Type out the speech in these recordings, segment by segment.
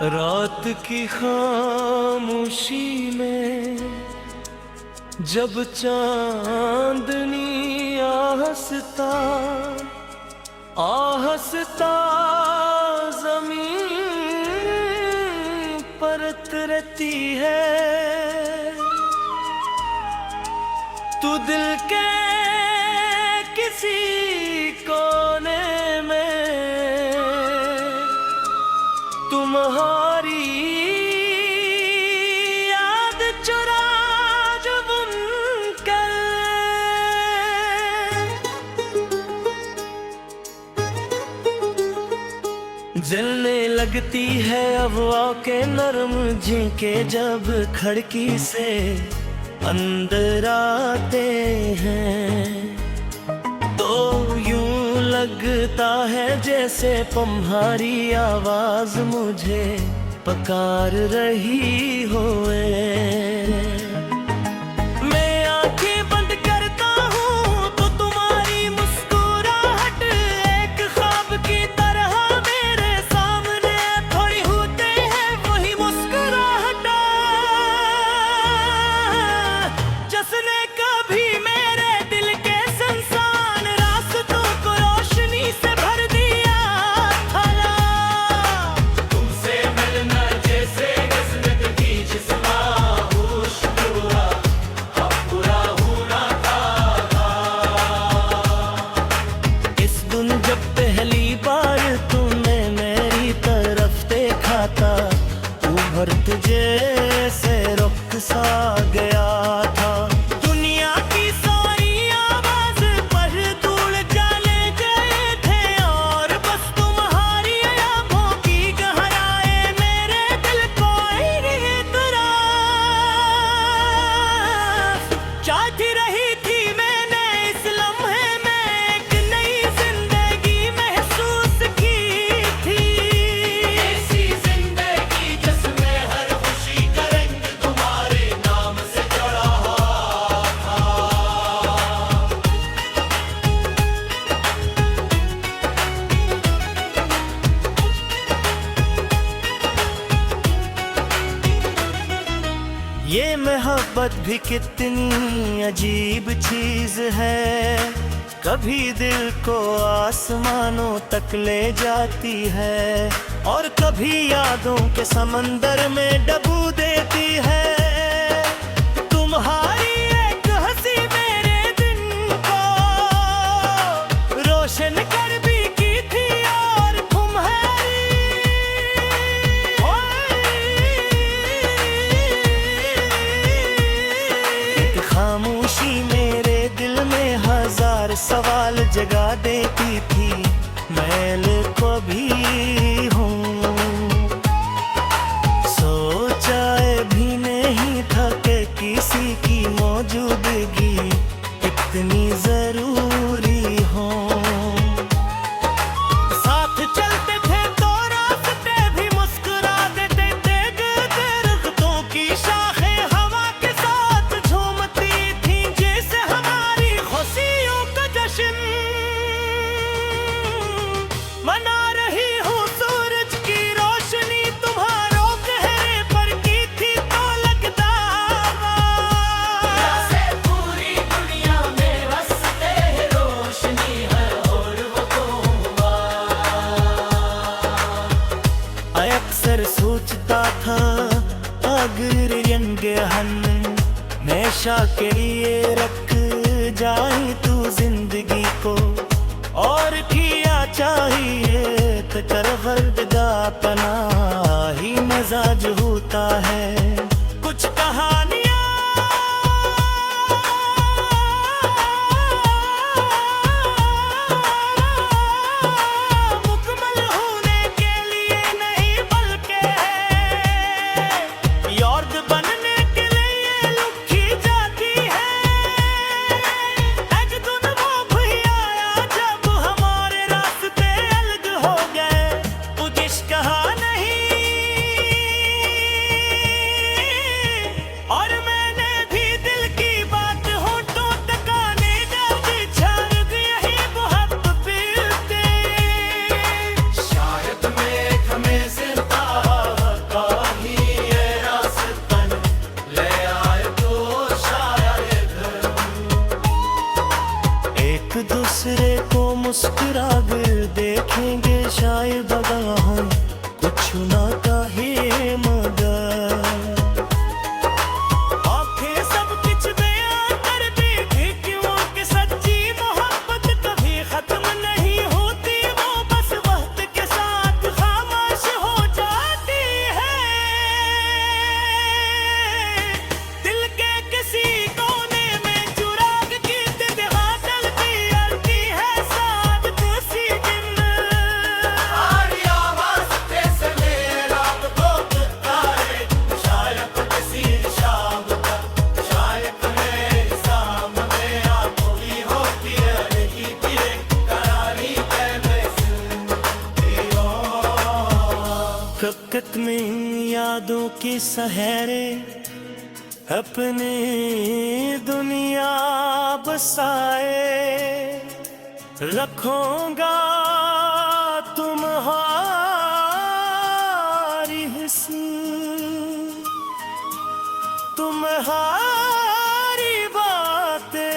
रात की खामोशी में जब चांदनी आहस्ता आहस्ता ज़मीन पर उतरती है, तू दिल के किसी कोने में तुम्हारी याद चुरा जो बुनकर जलने लगती है हवा के नरम झोंके जब खिड़की से अंदर आते हैं, तो यूं लगता है जैसे तुम्हारी आवाज मुझे पुकार रही होए। मैं आंखें बंद करता हूँ तो तुम्हारी मुस्कुराहट एक ख्वाब की तरह मेरे सामने थोड़ी होते हैं, वही मुस्कुराहट जिसने कभी मेरे दिल के संसान रास्तों को रोशनी से भर दिया था। तुमसे मिलना जैसे किस्मत की जिस्मा होश हुआ, अब पूरा होना था। इस दिन जब पहली बार तुमने मेरी तरफ देखा था, उभर तुझे से रुख सा गया था। दुनिया की सारी आवाज पर धूल डाले गए थे और बस तुम्हारी आंखों की गहराई मेरे दिल को एक तरफ चाहती रही थी। मैंने इस लम्हे में एक नई जिंदगी महसूस की थी, ऐसी जिंदगी जिसमें हर खुशी का रंग तुम्हारे नाम से जुड़ा था। ये मोहब्बत भी कितनी अजीब चीज है, कभी दिल को आसमानों तक ले जाती है और कभी यादों के समंदर में डुबो देती है। तुम्हारी एक हंसी मेरे दिन को रोशन कर भी की थी और एक खामोशी मेरे दिल में हजार सवाल जगा देती थी। मैल को भी हूँ सोचा भी नहीं था कि किसी की मौजूदगी इतनी जरूरी हो। साथ चलते थे तो रास्ते भी मुस्कुरा देते थे, दरख्तों की शाखें हवा के साथ झूमती थी जैसे हमारी खुशियों का जश्न मना रही हूँ। सूरज की रोशनी तुम्हारों चेहरे पर की थी तो लगता से पूरी दुनिया में बसते हैं रोशनी हर और वो तो हुआ। अक्सर सोचता था अगर यंगे हन हमेशा के लिए रख जाए तू जिंदगी को, और किया चाहिए तो कर फर्द का अपना ही मजाज होता है। कुछ कहानियाँ मुकम्मल होने के लिए नहीं बल्कि याद बनने के लिए लिखी जाती है। एक दिन वो भी आया जब हमारे रास्ते अलग हो गए, कुछ कहा नहीं मुस्कुरा कर देखेंगे शायद अगर हम कुछ ना कहे मगर आंखें सब कुछ बयां कर देंगे क्यों कि सच्ची मोहब्बत कभी खत्म नहीं होती, वो बस वक्त के साथ खामोश हो जाती है। दिल के किसी कोने में चुराग की तितवा चलती अड़ती है साथ किसी दिन। आरी आवाज से मेरा तो पुकारे शायद किसी शाम का, शायद मेरे सामने आप भी होती है नहीं तेरे करारी फकत में यादों की सहारे अपने दुनिया बसाए रखूंगा तुम्हारी हुस्न तुम्हारी बातें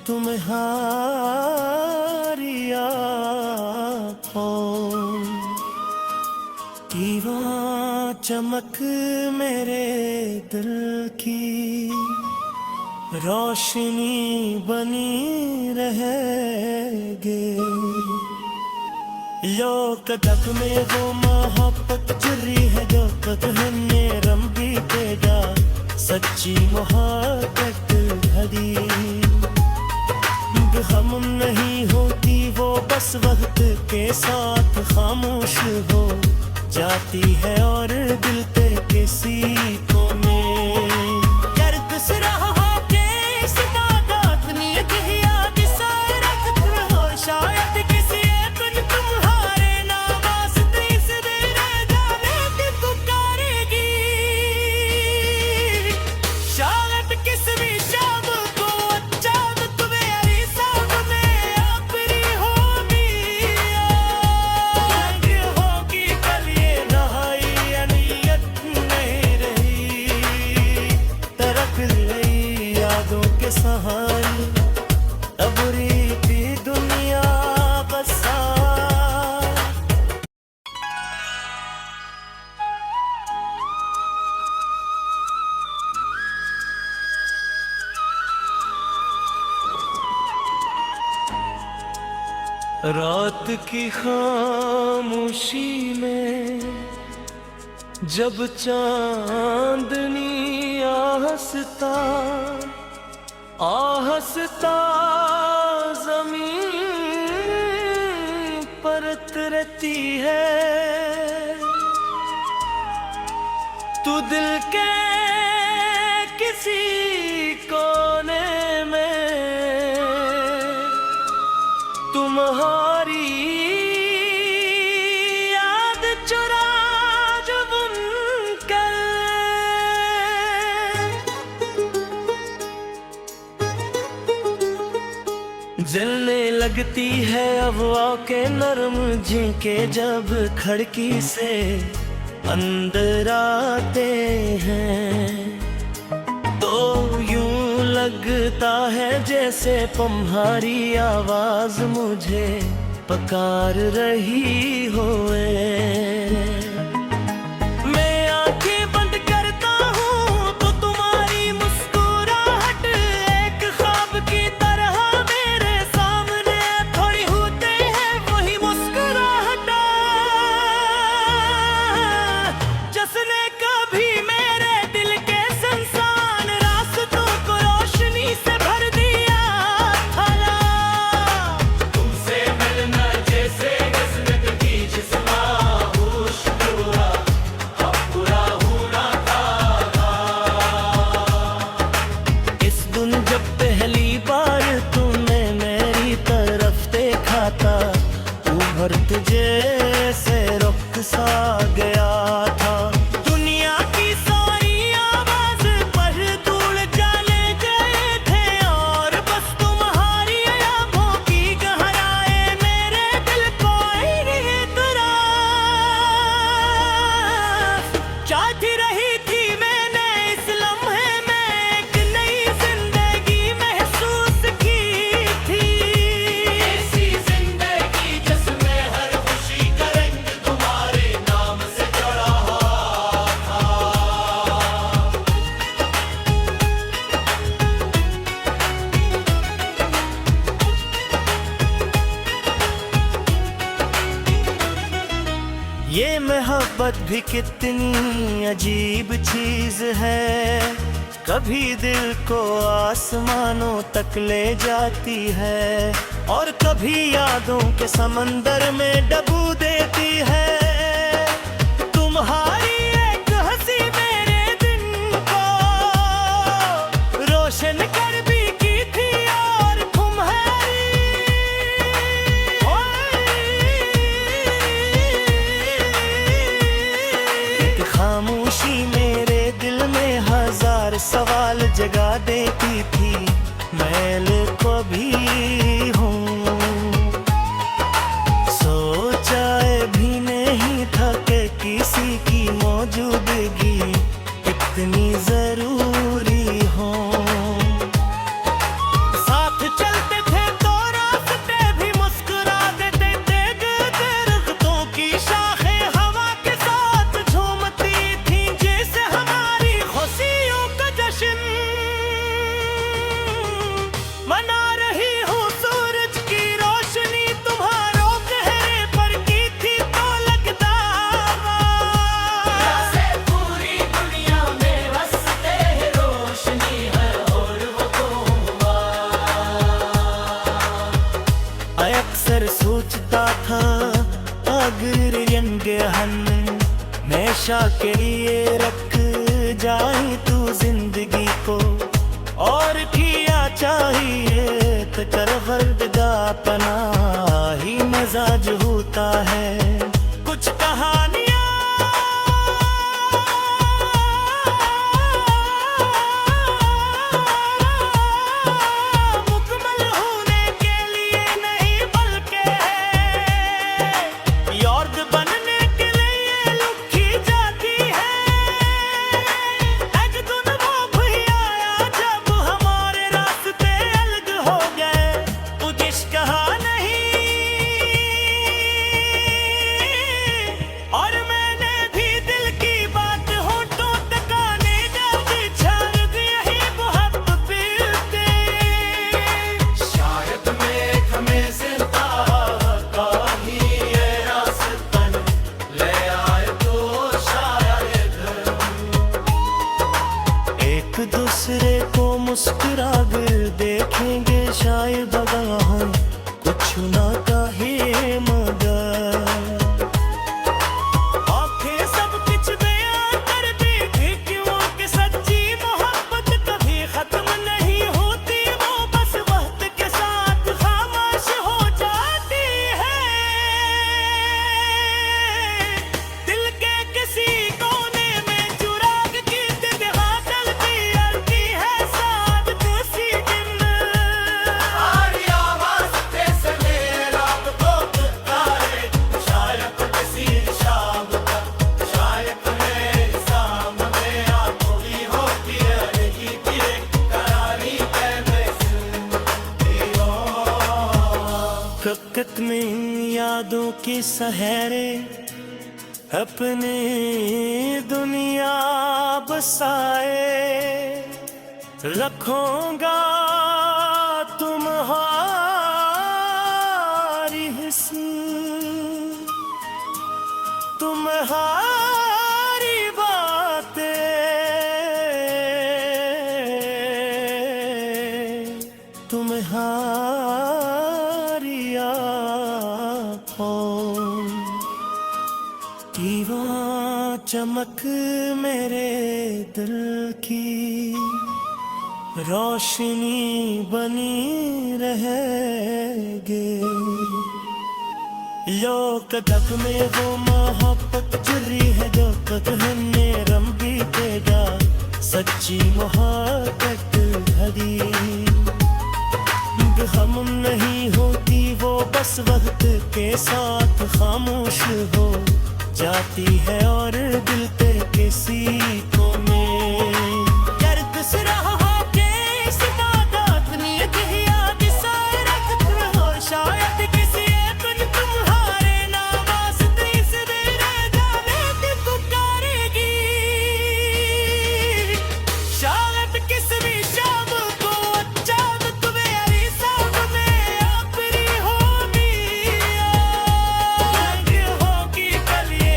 तुम्हारी आँखों की वो चमक मेरे दिल की रोशनी बनी रहेगी। यो कदक में वो मोहब्बत जुरी है जो कदने रम बीतेगा, सच्ची मोहब्बत घड़ी हम नहीं होती, वो बस वक्त के साथ खामोश हो जाती है और दिल पे किसी कोने दर्द से रहा के इस नादात नींद ही याद साए रखते हो शायद किसी एक दिन तुम्हारे नाम वास्ते इस दिन जाने की पुकारेगी। शायद किसी भी शाम को अचानक मेरी सामने आखिरी होगी आज होगी कल ये नहाई नियत नहीं रही तरफ रही यादों के सहारे अब रीति दुनिया बसा। रात की खामोशी में जब चांदनी आहस्ता जमीन परत रहती है, तू दिल के किसी कोने में तुम्हारी याद चुरा जो बुनकर जलने लगती है हवा के नरम झोंके जब खिड़की से अंदर आते हैं, तो यूं लगता है जैसे तुम्हारी आवाज मुझे पुकार रही होए। मैं आंखें बंद करता हूँ तो तुम्हारी मुस्कुराहट एक ख्वाब की तरह मेरे सामने थोड़ी होते हैं वही मुस्कुराहट जिसने कभी मेरे दिल के संसान रास्तों को रोशनी से भर दिया था। तुमसे मिलना जैसे किस्मत की जिस्मा होश पूरा अब पूरा होना था। इस दिन जब पहली बार तूने मेरी तरफ देखा था, उभर तुझे से रुख सा गया था। दुनिया की सारी आवाज पर धूल जाने गए थे और बस तुम्हारी आंखों की गहराई मेरे दिल को इन्हीं तरह चाहती रही थी। मैंने इस लम्हे में एक नई जिंदगी ये मोहब्बत भी कितनी अजीब चीज है, कभी दिल को आसमानों तक ले जाती है और कभी यादों के समंदर में डुबो देती है। तुम्हारी एक हंसी मेरे दिन को रोशन कर भी की थी और तुम्हारी एक खामोशी मेरे दिल में हजार सवाल जगा देती थी। मैल को भी हूँ सोचा भी नहीं था कि किसी की मौजूदगी इतनी जरूरी हो। साथ चलते थे तो रास्ते भी मुस्कुरा देते थे, दरख्तों की शाखें हवा के साथ झूमती थी, जैसे हमारी खुशियों का जश्न मना रही हूँ। सूरज की रोशनी तुम्हारों चेहरे पर की थी तो लगता जैसे पूरी दुनिया में बसते हैं रोशनी है और वो तो अक्सर सोचता था अगर यंगे हन हमेशा के लिए रख जाए तू जिंदगी को, और किया चाहिए तो कर फर्द का अपना ही मजाज होता है। कुछ कहानियाँ मुकम्मल होने के लिए नहीं बल्कि याद बनने के लिए लिखी जाती है। एक दिन वो भी आया जब हमारे रास्ते अलग हो गए, कुछ कहा नहीं और मैंने भी दिल की बात होठों तक आने जल्दी छोड़ दी। यही मोहब्बत पीते शायद मैं हमें जिंदा का ही ये रास्ता ले आए तो शायद एक दूसरे को मुस्कुरा कर देखेंगे, शायद हम कुछ ना कहे मगर आंखें सब कुछ बयां कर देती क्यों कि सच्ची मोहब्बत कभी खत्म नहीं होती, वो बस वक्त के साथ खामोश हो जाती है। दिल के किसी कोने में चुराग की दिखा चलती आती है साथ किसी दिन हमारी आवाज से मेरा तो पुकारे, शायद किसी शाम तक शायद मेरे सामने आंखों की होती रहेगी तेरे करारी फकत में यादों की सहारे अपने दुनिया बसाए रखूंगा तुम्हारी हिस्से तुम्हारी बातें तुम्हारी आँखों दीवां चमक मेरे दिल की रोशनी बनी रहेगी। यो कदक में वो मोहब्बत जुरी है जो कदम में रम बीतेगा, सच्ची मोहब्बत भरी हम नहीं होती, वो बस वक्त के साथ खामोश हो जाती है और दिल पे किसी कोने दर्द से रहा के इस तादाद नीयत ही याद साए रखत रहो, शायद किसी एक दिन तुम्हारे नाम वास्ते इस दिल जाने की पुकारेगी। शायद किसी भी शाम को अचानक मेरी सामने आखिरी होगी होगी कल ये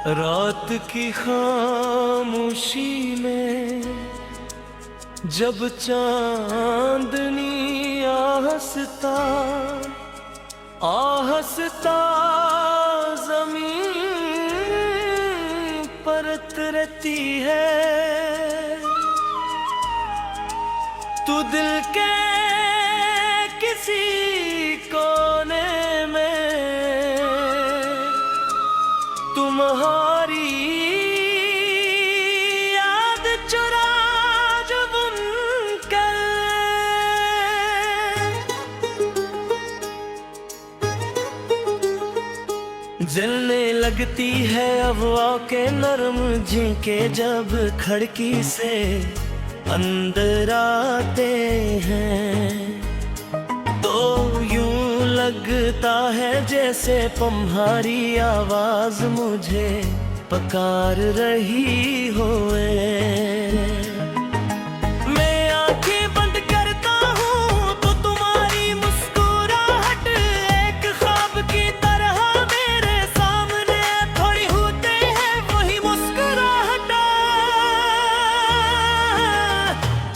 रात की खामोशी में जब चांदनी आहस्ता आहस्ता जमीन परत रहती है, तू दिल के किसी कोने में तुम्हारी याद चुरा जो बुनकर जलने लगती है हवा के नरम झोंके जब खिड़की से अंदर आते हैं, तो यूं लगता है जैसे तुम्हारी आवाज मुझे पुकार रही होए। मैं आंखें बंद करता हूँ तो तुम्हारी मुस्कुराहट एक ख्वाब की तरह मेरे सामने थोड़ी होते हैं, वही मुस्कुराहट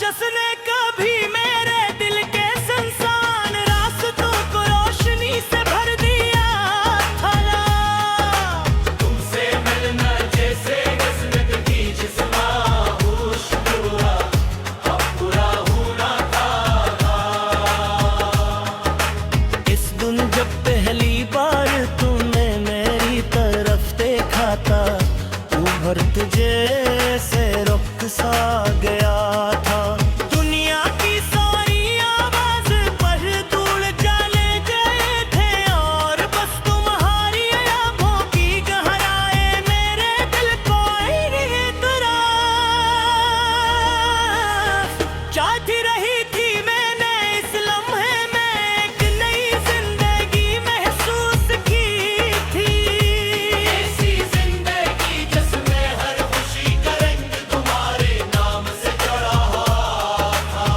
जिसने कभी मेरे दिल के संसान रास्तों को रोशनी से भर दिया था। तुमसे मिलना जैसे किस्मत की जिस्मा होश हुआ, अब पूरा होना था। इस दिन जब पहली बार तूने मेरी तरफ देखा था, उभर तुझे से रुक सा गया था। दुनिया की सारी आवाज पर धूल जाने गए थे और बस तुम्हारी आंखों की गहराई मेरे दिल को आई तरफ चाहती रही थी। मैंने इस लम्हे में एक नई जिंदगी महसूस की थी, ऐसी जिंदगी जिसमें हर खुशी का रंग तुम्हारे नाम से जुड़ा था।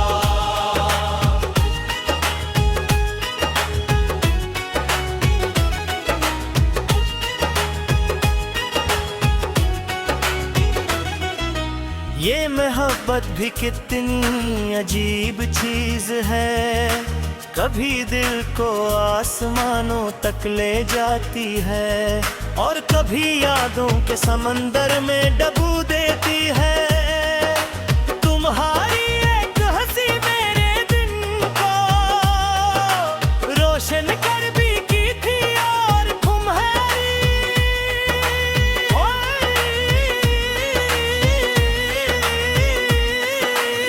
ये मोहब्बत भी कितनी अजीब चीज है, कभी दिल को आसमानों तक ले जाती है और कभी यादों के समंदर में डुबो देती है। तुम्हारी एक हंसी मेरे दिन को रोशन कर भी की थी और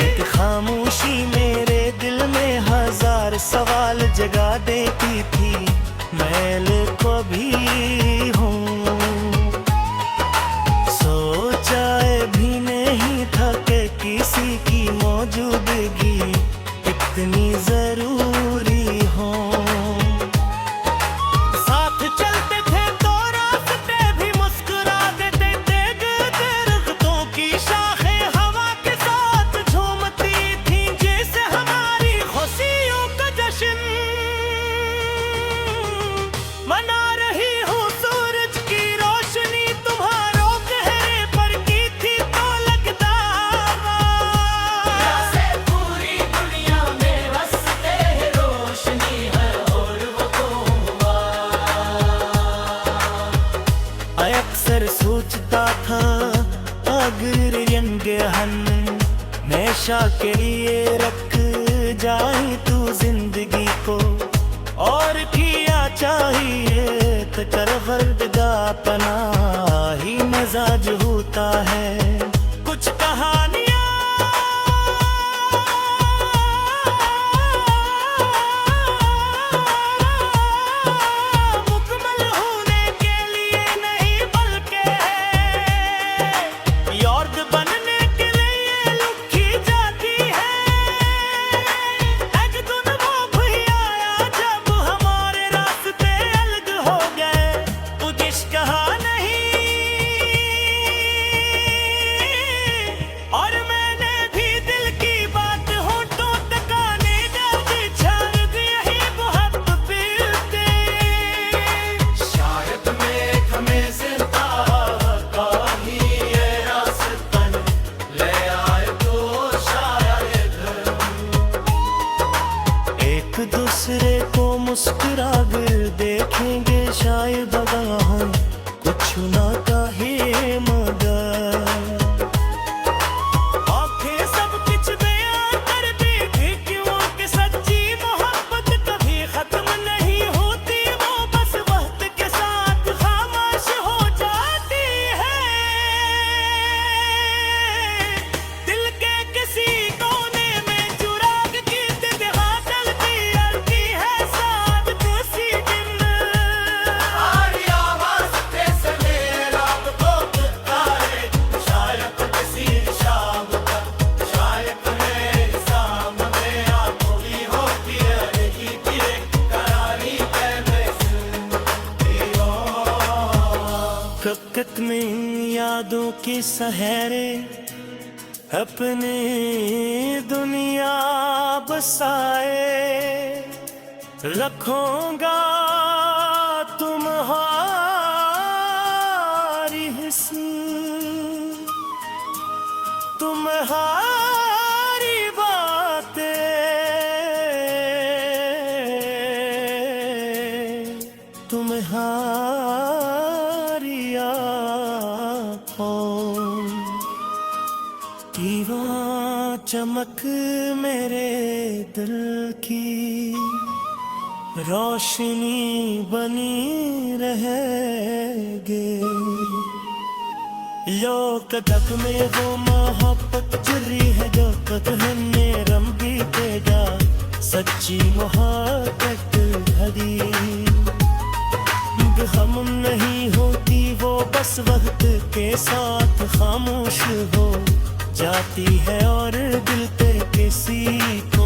एक खामोशी मेरे दिल में हजार सवाल जगा देती थी। मैल को भी हूँ सोचा भी नहीं था कि किसी की मौजूदगी इतनी जरूरी हो। साथ चलते थे तो रास्ते भी मुस्कुरा देते थे, दरख्तों की शाखें हवा के साथ झूमती थी जैसे हमारी खुशियों का जश्न मना रही हूँ। सूरज की रोशनी तुम्हारों चेहरे पर की थी तो लगता जैसे पूरी दुनिया में बसते हैं रोशनी है और वो तो हुआ। अक्सर सोचता था अगर यंगे हन हमेशा के लिए रख जाए तू जिंदगी को, और किया चाहिए तो कर वर्द का अपना ही मजाज होता है। कुछ कहानियां मुकम्मल होने के लिए नहीं बल्कि याद बनने के लिए लिखी जाती है। एक दिन वो भी आया जब हमारे रास्ते अलग हो गए, कुछ कहा नहीं मुस्कुरा कर देखेंगे शायद अगर हम कुछ ना कहे मगर आंखें सब कुछ बयां कर देती क्यों कि सच्ची मोहब्बत कभी खत्म नहीं होती वो बस वक्त के साथ खामोश हो जाती है दिल के किसी कोने में चुराग की तितहा चलती रहती है साथ किसी दिन हमारी आवाज पे से मेरा को पुकारे शायद किसी शाम का शायद मेरे सामने आंखों की होती रहेगी तेरे करारी प्रकृत में यादों की सहारे अपने दुनिया बसाए रखूंगा तुम्हारी हिस्से तुम्हारी बातें तुम्हारी आँखों दीवां चमक मेरे दिल की रोशनी बनी रहेगी यो कदक में वो मोहब्बत चली है जो कदम में रम बीतेगा सच्ची मोहब्बत घड़ी हम नहीं होती वो बस वक्त के साथ खामोश हो जाती है और दिल पे किसी को